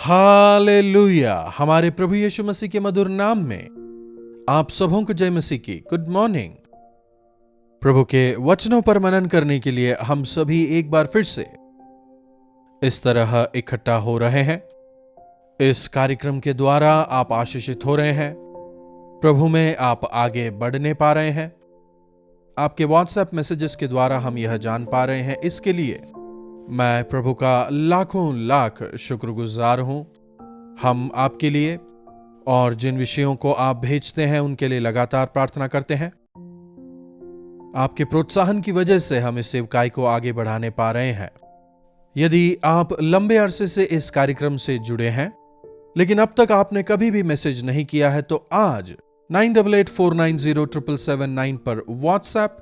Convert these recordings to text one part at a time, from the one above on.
Hallelujah. हमारे प्रभु यीशु मसीह के मधुर नाम में आप सबों को जय मसीह की गुड मॉर्निंग। प्रभु के वचनों पर मनन करने के लिए हम सभी एक बार फिर से इस तरह इकट्ठा हो रहे हैं। इस कार्यक्रम के द्वारा आप आशीषित हो रहे हैं, प्रभु में आप आगे बढ़ने पा रहे हैं। आपके व्हाट्सएप मैसेजेस के द्वारा हम यह जान पा रहे हैं। इसके लिए मैं प्रभु का लाखों लाख शुक्रगुजार हूं। हम आपके लिए और जिन विषयों को आप भेजते हैं उनके लिए लगातार प्रार्थना करते हैं। आपके प्रोत्साहन की वजह से हम इस सेवकाई को आगे बढ़ाने पा रहे हैं। यदि आप लंबे अरसे से इस कार्यक्रम से जुड़े हैं लेकिन अब तक आपने कभी भी मैसेज नहीं किया है तो आज 9884907779 पर व्हाट्सएप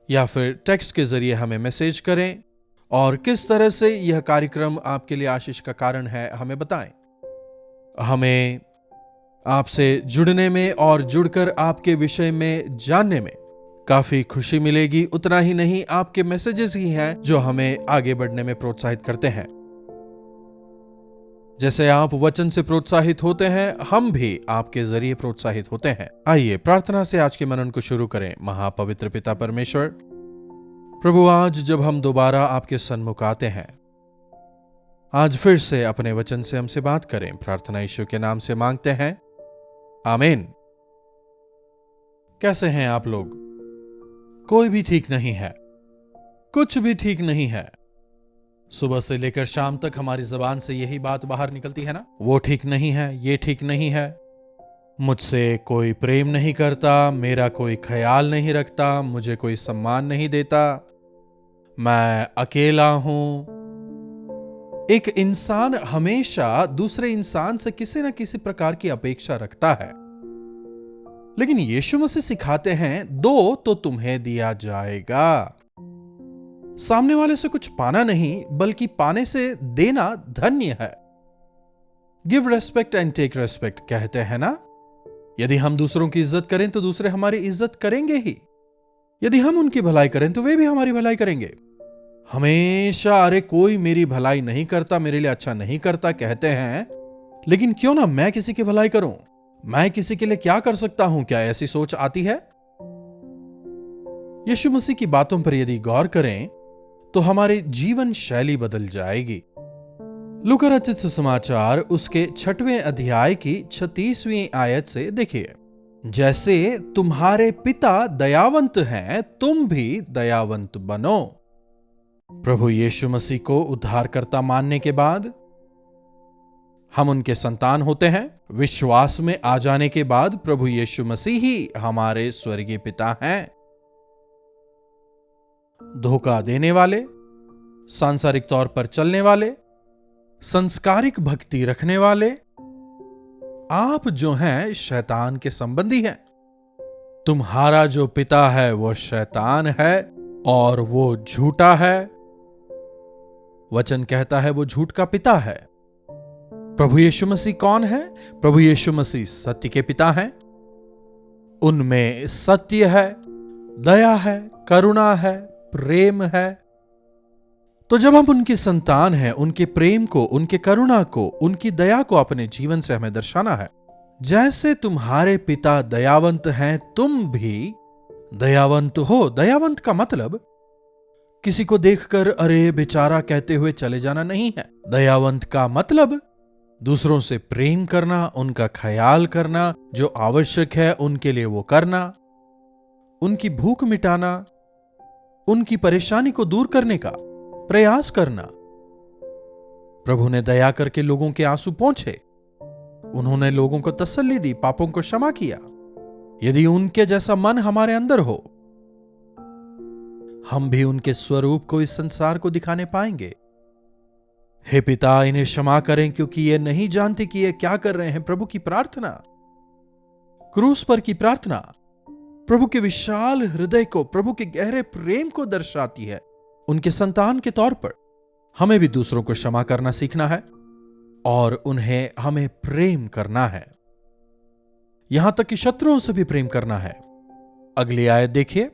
या फिर टेक्स्ट के जरिए हमें मैसेज करें और किस तरह से यह कार्यक्रम आपके लिए आशीष का कारण है हमें बताएं। हमें आपसे जुड़ने में और जुड़कर आपके विषय में जानने में काफी खुशी मिलेगी। उतना ही नहीं, आपके मैसेजेस ही हैं जो हमें आगे बढ़ने में प्रोत्साहित करते हैं। जैसे आप वचन से प्रोत्साहित होते हैं, हम भी आपके जरिए प्रोत्साहित होते हैं। आइए प्रार्थना से आज के मनन को शुरू करें। महापवित्र पिता परमेश्वर, प्रभु, आज जब हम दोबारा आपके सन्मुख आते हैं, आज फिर से अपने वचन से हमसे बात करें। प्रार्थना यीशु के नाम से मांगते हैं, आमीन। कैसे हैं आप लोग? कोई भी ठीक नहीं है, कुछ भी ठीक नहीं है। सुबह से लेकर शाम तक हमारी जबान से यही बात बाहर निकलती है ना, वो ठीक नहीं है, ये ठीक नहीं है, मुझसे कोई प्रेम नहीं करता, मेरा कोई ख्याल नहीं रखता, मुझे कोई सम्मान नहीं देता, मैं अकेला हूं। एक इंसान हमेशा दूसरे इंसान से किसी न किसी प्रकार की अपेक्षा रखता है, लेकिन यीशु मसीह सिखाते हैं, दो तो तुम्हें दिया जाएगा। सामने वाले से कुछ पाना नहीं बल्कि पाने से देना धन्य है। Give respect and take respect कहते हैं ना। यदि हम दूसरों की इज्जत करें तो दूसरे हमारी इज्जत करेंगे ही। यदि हम उनकी भलाई करें तो वे भी हमारी भलाई करेंगे। हमेशा अरे कोई मेरी भलाई नहीं करता, मेरे लिए अच्छा नहीं करता कहते हैं, लेकिन क्यों ना मैं किसी की भलाई करूं, मैं किसी के लिए क्या कर सकता हूं, क्या ऐसी सोच आती है? यीशु मसीह की बातों पर यदि गौर करें तो हमारी जीवन शैली बदल जाएगी। लूका रचित सुसमाचार उसके 6वें अध्याय की 36वीं आयत से देखिए, जैसे तुम्हारे पिता दयावंत हैं तुम भी दयावंत बनो। प्रभु यीशु मसीह को उद्धारकर्ता मानने के बाद हम उनके संतान होते हैं। विश्वास में आ जाने के बाद प्रभु यीशु मसीह ही हमारे स्वर्गीय पिता हैं। धोखा देने वाले, सांसारिक तौर पर चलने वाले, संस्कारिक भक्ति रखने वाले आप जो हैं शैतान के संबंधी हैं। तुम्हारा जो पिता है वो शैतान है और वो झूठा है। वचन कहता है वो झूठ का पिता है। प्रभु यीशु मसीह कौन है? प्रभु यीशु मसीह सत्य के पिता हैं। उनमें सत्य है, दया है, करुणा है, प्रेम है। तो जब हम उनकी संतान हैं, उनके प्रेम को, उनके करुणा को, उनकी दया को अपने जीवन से हमें दर्शाना है। जैसे तुम्हारे पिता दयावंत हैं तुम भी दयावंत हो। दयावंत का मतलब किसी को देखकर अरे बेचारा कहते हुए चले जाना नहीं है। दयावंत का मतलब दूसरों से प्रेम करना, उनका ख्याल करना, जो आवश्यक है उनके लिए वो करना, उनकी भूख मिटाना, उनकी परेशानी को दूर करने का प्रयास करना। प्रभु ने दया करके लोगों के आंसू पोंछे, उन्होंने लोगों को तसल्ली दी, पापों को क्षमा किया। यदि उनके जैसा मन हमारे अंदर हो, हम भी उनके स्वरूप को इस संसार को दिखाने पाएंगे। हे पिता, इन्हें क्षमा करें क्योंकि ये नहीं जानते कि ये क्या कर रहे हैं। प्रभु की प्रार्थना, क्रूस पर की प्रार्थना प्रभु के विशाल हृदय को, प्रभु के गहरे प्रेम को दर्शाती है। उनके संतान के तौर पर हमें भी दूसरों को क्षमा करना सीखना है और उन्हें हमें प्रेम करना है, यहां तक कि शत्रुओं से भी प्रेम करना है। अगली आयत देखिए,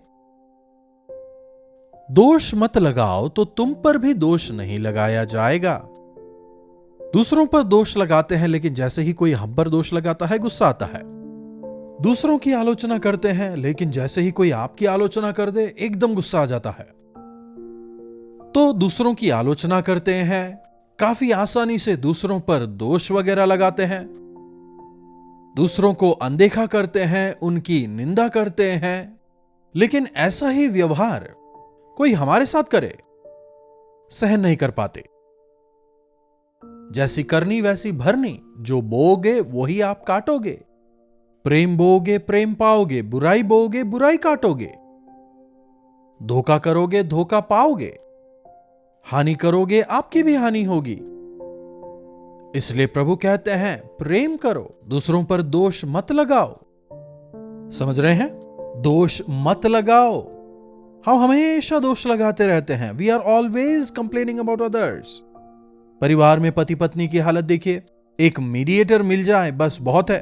दोष मत लगाओ तो तुम पर भी दोष नहीं लगाया जाएगा। दूसरों पर दोष लगाते हैं, लेकिन जैसे ही कोई हम पर दोष लगाता है गुस्सा आता है। दूसरों की आलोचना करते हैं, लेकिन जैसे ही कोई आपकी आलोचना कर दे एकदम गुस्सा आ जाता है। तो दूसरों की आलोचना करते हैं, काफी आसानी से दूसरों पर दोष वगैरह लगाते हैं, दूसरों को अनदेखा करते हैं, उनकी निंदा करते हैं। लेकिन ऐसा ही व्यवहार कोई हमारे साथ करे, सहन नहीं कर पाते। जैसी करनी वैसी भरनी, जो बोओगे वही आप काटोगे। प्रेम बोओगे प्रेम पाओगे, बुराई बोओगे बुराई काटोगे। धोखा करोगे धोखा पाओगे, हानि करोगे आपकी भी हानि होगी। इसलिए प्रभु कहते हैं प्रेम करो, दूसरों पर दोष मत लगाओ। समझ रहे हैं? दोष मत लगाओ। हम हमेशा दोष लगाते रहते हैं। We are always complaining about others. परिवार में पति पत्नी की हालत देखिए, एक मीडिएटर मिल जाए बस बहुत है।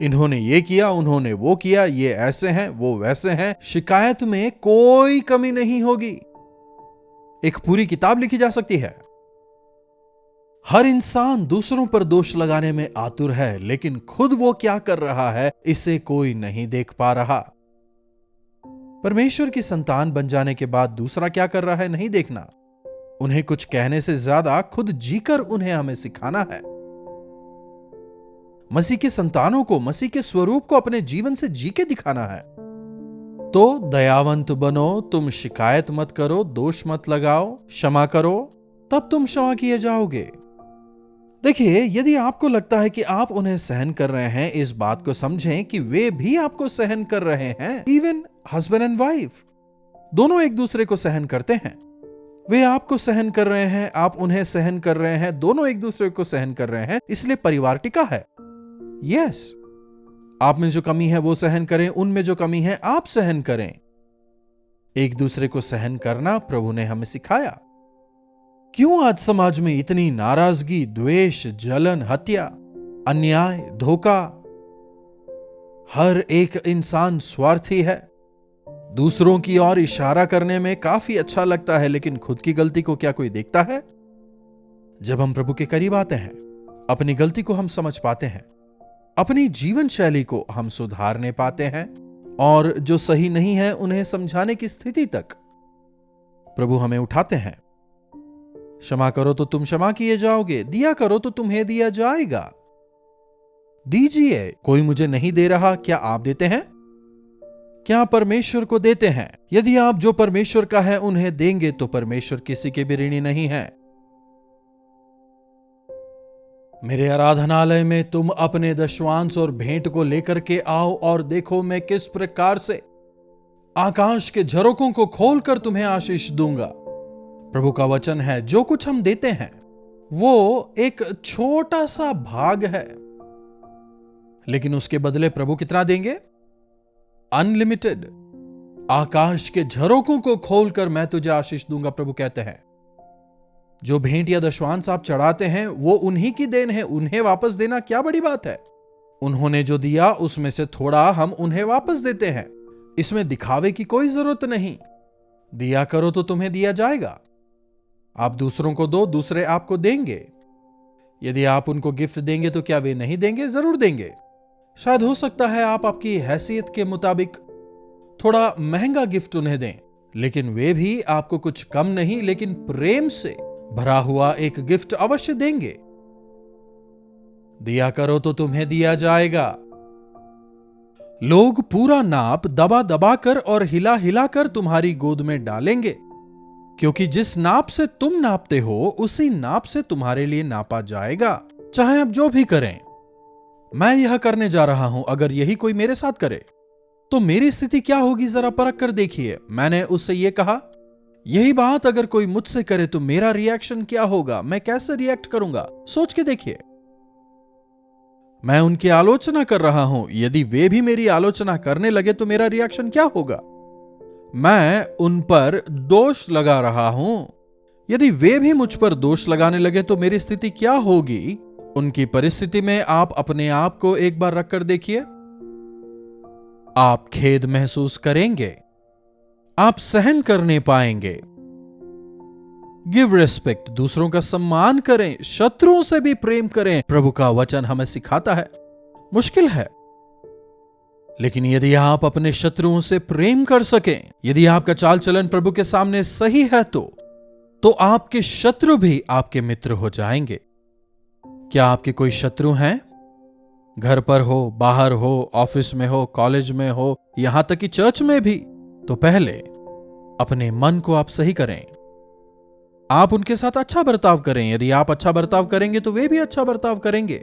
इन्होंने ये किया, उन्होंने वो किया, ये ऐसे हैं वो वैसे हैं। शिकायत में कोई कमी नहीं होगी, एक पूरी किताब लिखी जा सकती है। हर इंसान दूसरों पर दोष लगाने में आतुर है, लेकिन खुद वो क्या कर रहा है इसे कोई नहीं देख पा रहा। परमेश्वर की संतान बन जाने के बाद दूसरा क्या कर रहा है नहीं देखना, उन्हें कुछ कहने से ज्यादा खुद जीकर उन्हें हमें सिखाना है। मसीह के संतानों को मसीह के स्वरूप को अपने जीवन से जी के दिखाना है। तो दयावंत बनो, तुम शिकायत मत करो, दोष मत लगाओ, क्षमा करो, तब तुम क्षमा किए जाओगे। देखिए, यदि आपको लगता है कि आप उन्हें सहन कर रहे हैं, इस बात को समझें कि वे भी आपको सहन कर रहे हैं। इवन हस्बैंड एंड वाइफ दोनों एक दूसरे को सहन करते हैं। वे आपको सहन कर रहे हैं, आप उन्हें सहन कर रहे हैं, दोनों एक दूसरे को सहन कर रहे हैं। इसलिए परिवार टिका है। यस, आप में जो कमी है वो सहन करें, उनमें जो कमी है आप सहन करें। एक दूसरे को सहन करना प्रभु ने हमें सिखाया। क्यों आज समाज में इतनी नाराजगी, द्वेष, जलन, हत्या, अन्याय, धोखा? हर एक इंसान स्वार्थी है। दूसरों की ओर इशारा करने में काफी अच्छा लगता है, लेकिन खुद की गलती को क्या कोई देखता है? जब हम प्रभु के करीब आते हैं, अपनी गलती को हम समझ पाते हैं, अपनी जीवन शैली को हम सुधारने पाते हैं, और जो सही नहीं है उन्हें समझाने की स्थिति तक प्रभु हमें उठाते हैं। क्षमा करो तो तुम क्षमा किए जाओगे, दिया करो तो तुम्हें दिया जाएगा। दीजिए, कोई मुझे नहीं दे रहा, क्या आप देते हैं? क्या परमेश्वर को देते हैं? यदि आप जो परमेश्वर का है उन्हें देंगे तो परमेश्वर किसी के भी ऋणी नहीं है। मेरे आराधनालय में तुम अपने दशवांश और भेंट को लेकर के आओ और देखो मैं किस प्रकार से आकाश के झरोकों को खोलकर तुम्हें आशीष दूंगा। प्रभु का वचन है, जो कुछ हम देते हैं वो एक छोटा सा भाग है, लेकिन उसके बदले प्रभु कितना देंगे? अनलिमिटेड। आकाश के झरोकों को खोलकर मैं तुझे आशीष दूंगा, प्रभु कहते हैं। जो भेंट या दशवांश आप चढ़ाते हैं वो उन्हीं की देन है, उन्हें वापस देना क्या बड़ी बात है? उन्होंने जो दिया उसमें से थोड़ा हम उन्हें वापस देते हैं। इसमें दिखावे की कोई जरूरत नहीं। दिया करो तो तुम्हें दिया जाएगा। आप दूसरों को दो, दूसरे आपको देंगे। यदि आप उनको गिफ्ट देंगे तो क्या वे नहीं देंगे? जरूर देंगे। शायद हो सकता है आप आपकी हैसियत के मुताबिक थोड़ा महंगा गिफ्ट उन्हें दें, लेकिन वे भी आपको कुछ कम नहीं, लेकिन प्रेम से भरा हुआ एक गिफ्ट अवश्य देंगे। दिया करो तो तुम्हें दिया जाएगा। लोग पूरा नाप दबा दबा कर और हिला हिला कर तुम्हारी गोद में डालेंगे, क्योंकि जिस नाप से तुम नापते हो उसी नाप से तुम्हारे लिए नापा जाएगा। चाहे आप जो भी करें, मैं यह करने जा रहा हूं, अगर यही कोई मेरे साथ करे तो मेरी स्थिति क्या होगी जरा परख कर देखिए। मैंने उससे यह कहा, यही बात अगर कोई मुझसे करे तो मेरा रिएक्शन क्या होगा, मैं कैसे रिएक्ट करूंगा? सोच के देखिए। मैं उनकी आलोचना कर रहा हूं, यदि वे भी मेरी आलोचना करने लगे तो मेरा रिएक्शन क्या होगा? मैं उन पर दोष लगा रहा हूं, यदि वे भी मुझ पर दोष लगाने लगे तो मेरी स्थिति क्या होगी? उनकी परिस्थिति में आप अपने आप को एक बार रखकर देखिए। आप खेद महसूस करेंगे, आप सहन करने पाएंगे। गिव रिस्पेक्ट, दूसरों का सम्मान करें, शत्रुओं से भी प्रेम करें। प्रभु का वचन हमें सिखाता है। मुश्किल है, लेकिन यदि आप अपने शत्रुओं से प्रेम कर सकें, यदि आपका चाल चलन प्रभु के सामने सही है, तो आपके शत्रु भी आपके मित्र हो जाएंगे। क्या आपके कोई शत्रु हैं? घर पर हो, बाहर हो, ऑफिस में हो, कॉलेज में हो, यहां तक कि चर्च में भी, तो पहले अपने मन को आप सही करें। आप उनके साथ अच्छा बर्ताव करें। यदि आप अच्छा बर्ताव करेंगे तो वे भी अच्छा बर्ताव करेंगे।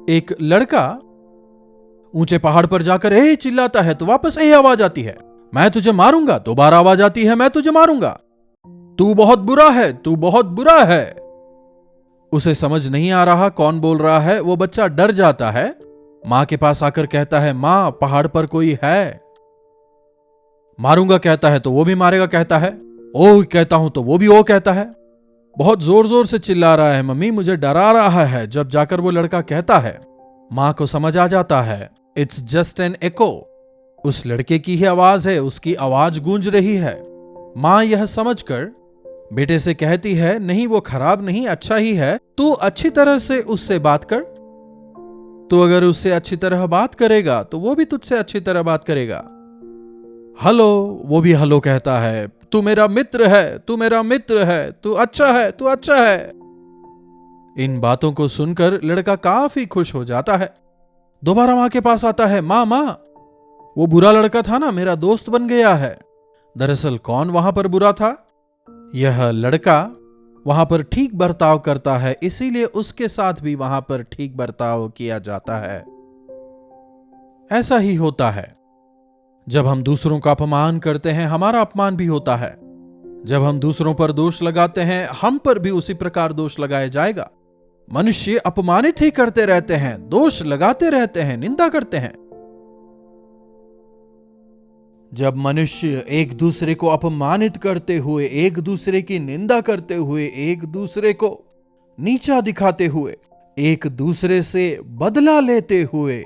एक लड़का ऊंचे पहाड़ पर जाकर ए चिल्लाता है तो वापस ए आवाज आती है, मैं तुझे मारूंगा। दोबारा आवाज आती है, मैं तुझे मारूंगा, तू बहुत बुरा है, तू बहुत बुरा है। उसे समझ नहीं आ रहा कौन बोल रहा है। वो बच्चा डर जाता है, मां के पास आकर कहता है, मां पहाड़ पर कोई है। मारूंगा कहता है तो वो भी मारेगा कहता है, ओ कहता हूं तो वो भी ओ कहता है। बहुत जोर जोर से चिल्ला रहा है, मम्मी मुझे डरा रहा है। जब जाकर वो लड़का कहता है, मां को समझ आ जाता है, इट्स जस्ट एन एको, उस लड़के की ही आवाज है, उसकी आवाज गूंज रही है। मां यह समझकर बेटे से कहती है, नहीं वो खराब नहीं, अच्छा ही है, तू अच्छी तरह से उससे बात कर। तो अगर उससे अच्छी तरह बात करेगा तो वो भी तुझसे अच्छी तरह बात करेगा। हेलो, वो भी हेलो कहता है, तू मेरा मित्र है, तू मेरा मित्र है, तू अच्छा है, तू अच्छा है। इन बातों को सुनकर लड़का काफी खुश हो जाता है। दोबारा मां के पास आता है, मां मां वो बुरा लड़का था ना, मेरा दोस्त बन गया है। दरअसल कौन वहां पर बुरा था? यह लड़का वहां पर ठीक बर्ताव करता है, इसीलिए उसके साथ भी वहां पर ठीक बर्ताव किया जाता है। ऐसा ही होता है, जब हम दूसरों का अपमान करते हैं हमारा अपमान भी होता है। जब हम दूसरों पर दोष लगाते हैं हम पर भी उसी प्रकार दोष लगाया जाएगा। मनुष्य अपमानित ही करते रहते हैं, दोष लगाते रहते हैं, निंदा करते हैं। जब मनुष्य एक दूसरे को अपमानित करते हुए, एक दूसरे की निंदा करते हुए, एक दूसरे को नीचा दिखाते हुए, एक दूसरे से बदला लेते हुए,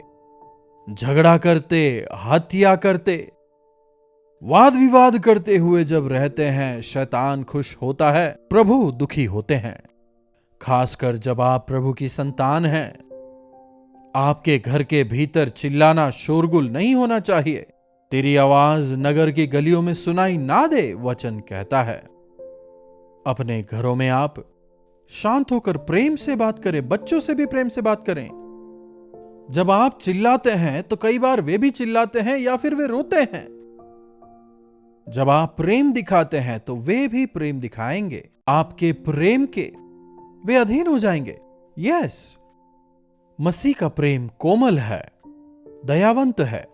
झगड़ा करते, हत्या करते, वाद विवाद करते हुए जब रहते हैं, शैतान खुश होता है, प्रभु दुखी होते हैं। खासकर जब आप प्रभु की संतान हैं, आपके घर के भीतर चिल्लाना, शोरगुल नहीं होना चाहिए। तेरी आवाज नगर की गलियों में सुनाई ना दे, वचन कहता है। अपने घरों में आप शांत होकर प्रेम से बात करें, बच्चों से भी प्रेम से बात करें। जब आप चिल्लाते हैं तो कई बार वे भी चिल्लाते हैं या फिर वे रोते हैं। जब आप प्रेम दिखाते हैं तो वे भी प्रेम दिखाएंगे। आपके प्रेम के वे अधीन हो जाएंगे। यस, मसीह का प्रेम कोमल है, दयावंत है।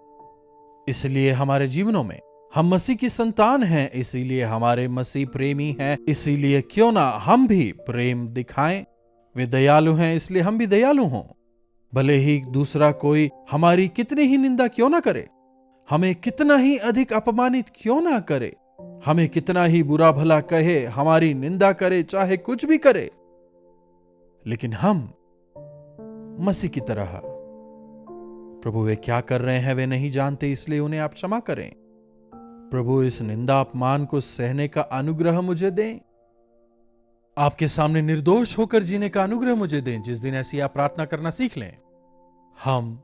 इसलिए हमारे जीवनों में हम मसीह की संतान हैं, इसीलिए हमारे मसीह प्रेमी हैं। इसीलिए क्यों ना हम भी प्रेम दिखाएं। वे दयालु हैं, इसलिए हम भी दयालु हों। भले ही दूसरा कोई हमारी कितनी ही निंदा क्यों ना करे, हमें कितना ही अधिक अपमानित क्यों ना करे, हमें कितना ही बुरा भला कहे, हमारी निंदा करे, चाहे कुछ भी करे, लेकिन हम मसीह की तरह, प्रभु वे क्या कर रहे हैं वे नहीं जानते, इसलिए उन्हें आप क्षमा करें। प्रभु इस निंदा अपमान को सहने का अनुग्रह मुझे दें। आपके सामने निर्दोष होकर जीने का अनुग्रह मुझे दें। जिस दिन ऐसी आप प्रार्थना करना सीख लें, हम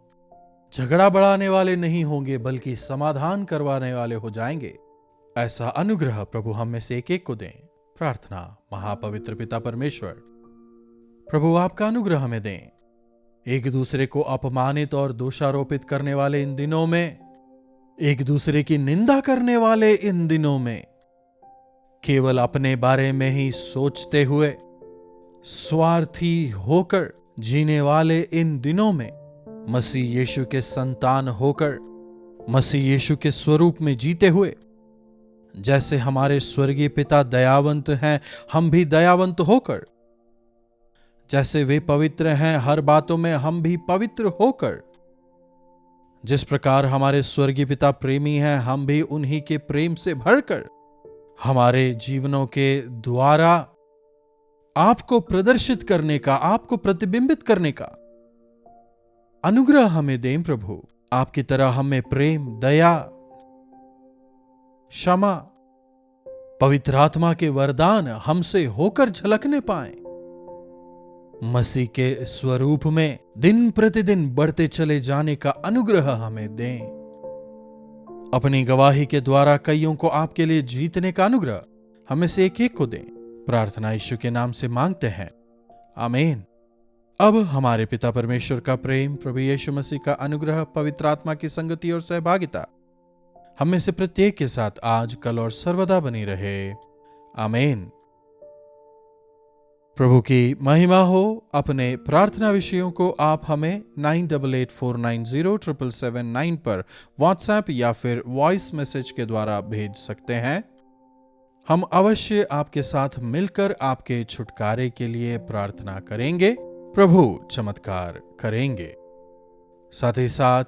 झगड़ा बढ़ाने वाले नहीं होंगे बल्कि समाधान करवाने वाले हो जाएंगे। ऐसा अनुग्रह प्रभु हम में से एक एक को दें। प्रार्थना। महापवित्र पिता परमेश्वर, प्रभु आपका अनुग्रह हमें दें। एक दूसरे को अपमानित और दोषारोपित करने वाले इन दिनों में, एक दूसरे की निंदा करने वाले इन दिनों में, केवल अपने बारे में ही सोचते हुए स्वार्थी होकर जीने वाले इन दिनों में, मसीह यीशु के संतान होकर, मसीह यीशु के स्वरूप में जीते हुए, जैसे हमारे स्वर्गीय पिता दयावंत हैं, हम भी दयावंत होकर, जैसे वे पवित्र हैं हर बातों में, हम भी पवित्र होकर, जिस प्रकार हमारे स्वर्गीय पिता प्रेमी हैं, हम भी उन्हीं के प्रेम से भरकर हमारे जीवनों के द्वारा आपको प्रदर्शित करने का, आपको प्रतिबिंबित करने का अनुग्रह हमें दें। प्रभु आपकी तरह हमें प्रेम, दया, क्षमा, पवित्र आत्मा के वरदान हमसे होकर झलकने पाए, मसीह के स्वरूप में दिन प्रतिदिन बढ़ते चले जाने का अनुग्रह हमें दें। अपनी गवाही के द्वारा कईयों को आपके लिए जीतने का अनुग्रह हमें से एक एक को दें। प्रार्थना यीशु के नाम से मांगते हैं, आमीन। अब हमारे पिता परमेश्वर का प्रेम, प्रभु यीशु मसीह का अनुग्रह, पवित्र आत्मा की संगति और सहभागिता हम में से प्रत्येक के साथ आज, कल और सर्वदा बनी रहे, आमीन। प्रभु की महिमा हो। अपने प्रार्थना विषयों को आप हमें 9884907779 पर व्हाट्सएप या फिर वॉइस मैसेज के द्वारा भेज सकते हैं। हम अवश्य आपके साथ मिलकर आपके छुटकारे के लिए प्रार्थना करेंगे। प्रभु चमत्कार करेंगे। साथ ही साथ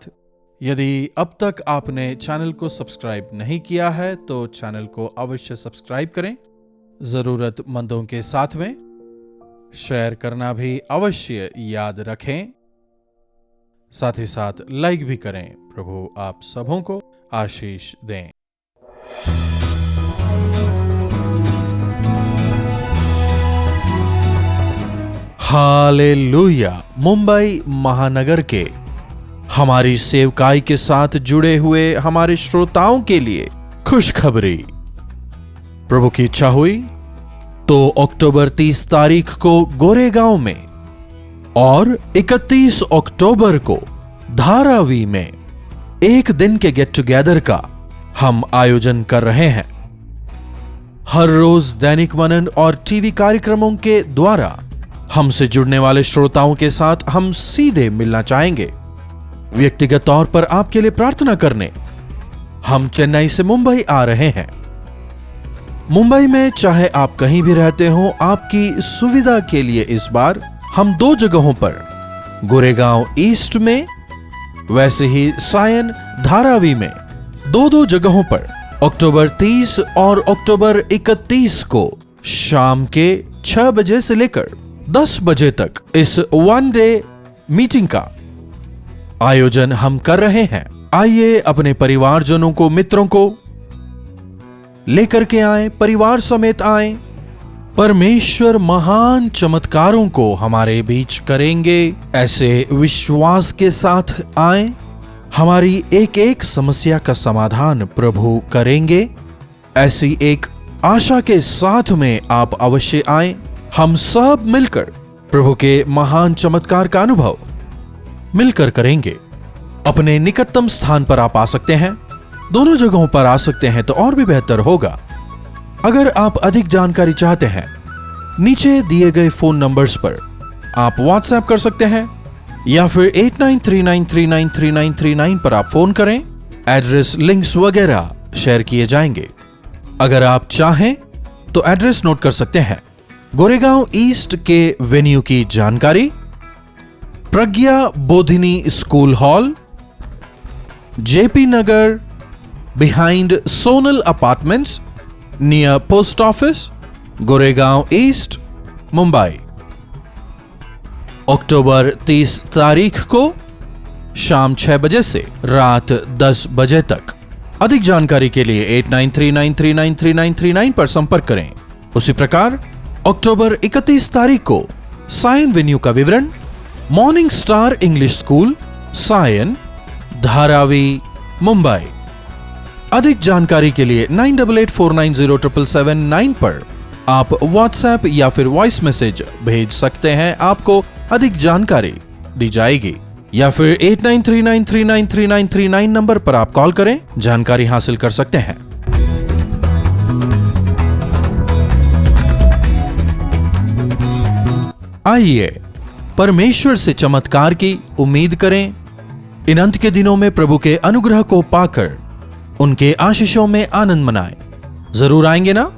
यदि अब तक आपने चैनल को सब्सक्राइब नहीं किया है तो चैनल को अवश्य सब्सक्राइब करें। जरूरतमंदों के साथ में शेयर करना भी अवश्य याद रखें। साथ ही साथ लाइक भी करें। प्रभु आप सबों को आशीष दें। हालेलुया। मुंबई महानगर के हमारी सेवकाई के साथ जुड़े हुए हमारे श्रोताओं के लिए खुशखबरी। प्रभु की इच्छा हुई तो अक्टूबर 30 तारीख को गोरेगांव में और 31 अक्टूबर को धारावी में एक दिन के गेट टुगेदर का हम आयोजन कर रहे हैं। हर रोज दैनिक मनन और टीवी कार्यक्रमों के द्वारा हमसे जुड़ने वाले श्रोताओं के साथ हम सीधे मिलना चाहेंगे, व्यक्तिगत तौर पर आपके लिए प्रार्थना करने हम चेन्नई से मुंबई आ रहे हैं। मुंबई में चाहे आप कहीं भी रहते हो, आपकी सुविधा के लिए इस बार हम 2 जगहों पर, गोरेगांव ईस्ट में, वैसे ही सायन धारावी में 2 जगहों पर अक्टूबर 30 और अक्टूबर 31 को शाम के 6 बजे से लेकर 10 बजे तक इस 1 डे मीटिंग का आयोजन हम कर रहे हैं। आइए अपने परिवारजनों को, मित्रों को लेकर के आए, परिवार समेत आए। परमेश्वर महान चमत्कारों को हमारे बीच करेंगे, ऐसे विश्वास के साथ आए। हमारी एक एक समस्या का समाधान प्रभु करेंगे, ऐसी एक आशा के साथ में आप अवश्य आए। हम सब मिलकर प्रभु के महान चमत्कार का अनुभव मिलकर करेंगे। अपने निकटतम स्थान पर आप आ सकते हैं, दोनों जगहों पर आ सकते हैं तो और भी बेहतर होगा। अगर आप अधिक जानकारी चाहते हैं, नीचे दिए गए फोन नंबर्स पर आप व्हाट्सएप कर सकते हैं या फिर 8939393939 पर आप फोन करें। एड्रेस, लिंक्स वगैरह शेयर किए जाएंगे। अगर आप चाहें तो एड्रेस नोट कर सकते हैं। गोरेगांव ईस्ट के वेन्यू की जानकारी, Pragya Bodhini school hall, JP Nagar, behind Sonal apartments, near post office, Goregaon east, Mumbai. अक्टूबर 30 तारीख को शाम 6 बजे से रात 10 बजे तक। अधिक जानकारी के लिए 8939393939 पर संपर्क करें। उसी प्रकार अक्टूबर 31 तारीख को सायन वेन्यू का विवरण, morning star English school, Sion, Dharavi, Mumbai. अधिक जानकारी के लिए 9884907779 पर आप व्हाट्सएप या फिर वॉइस मैसेज भेज सकते हैं। आपको अधिक जानकारी दी जाएगी। या फिर 8939393939 नंबर पर आप कॉल करें, जानकारी हासिल कर सकते हैं। आइए परमेश्वर से चमत्कार की उम्मीद करें। इन अंत के दिनों में प्रभु के अनुग्रह को पाकर उनके आशीषों में आनंद मनाएं। जरूर आएंगे ना?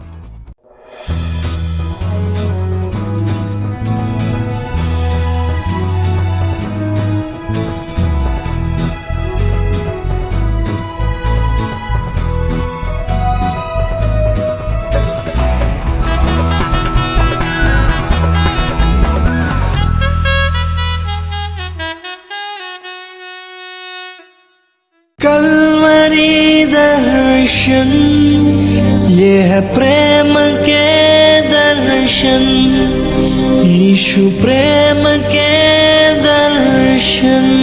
कल मैं तेरी दर्शन, ये है प्रेम के दर्शन, यीशु प्रेम के दर्शन।